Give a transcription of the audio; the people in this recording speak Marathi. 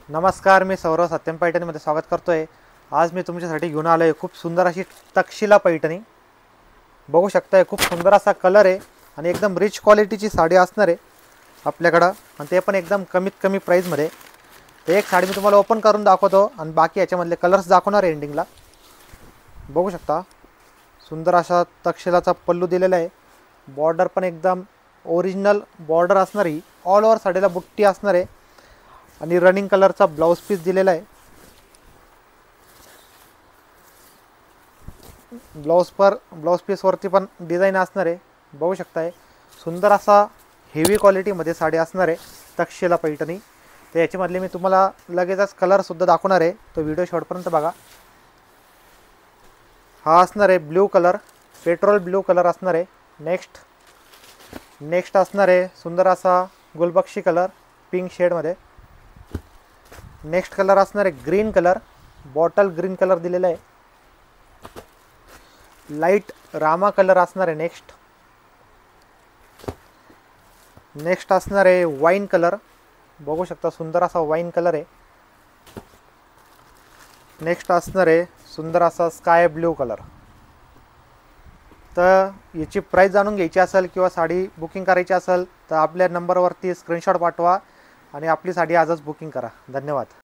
नमस्कार, मी सौरव सत्यम पैठणीमध्ये स्वागत करतोय। आज मी तुमच्यासाठी घेऊन आलोय खूप सुंदर अशी तक्षशिला पैठणी। बघू शकताय खूप सुंदर असा कलर आहे आणि एकदम रिच क्वालिटीची साडी असणार आहे आपल्याकडे, आणि ते पण एकदम कमीत कमी प्राइस मध्ये। एक साडी मी तुम्हाला ओपन करून दाखवतो आणि बाकी याच्यामधले कलर्स दाखवणार आहे एंडिंगला। बघू शकता सुंदर असा तक्षशिलाचा पल्लू दिलेला आहे। बॉर्डर पण एकदम ओरिजिनल बॉर्डर असणार आहे। ऑल ओव्हर साडीला बुट्टी असणार आहे आणि रनिंग कलरचा ब्लाउज पीस दिलेला आहे। ब्लाउज पीस वरती पण डिझाइन असणार आहे। बघू शकताय सुंदर असा हेवी क्वालिटी मध्ये साडी असणार आहे तक्षशिला पैठणी। तर याच्यामधले मी तुम्हाला लगेचच कलर सुद्धा दाखवणार आहे, तो व्हिडिओ शेवटपर्यंत बघा। हा असणार आहे blue colour, petrol blue colour असणार आहे। नेक्स्ट असणार आहे सुंदर असा गुलबक्षी कलर पिंक शेड मध्ये। नेक्स्ट कलर असणार आहे green colour, bottle green colour दिलेला आहे। लाइट रामा कलर असणार आहे। नेक्स्ट असणार आहे वाईन कलर। बघू शकता सुंदर असा वाईन कलर आहे। नेक्स्ट असणार आहे सुंदर असा स्काय ब्ल्यू कलर। तर याची प्राइस जाणून घ्यायची असेल किंवा साडी बुकिंग करायची असेल तर आपल्या नंबरवरती स्क्रीनशॉट पाठवा आणि आपली साडी आजच बुकिंग करा। धन्यवाद।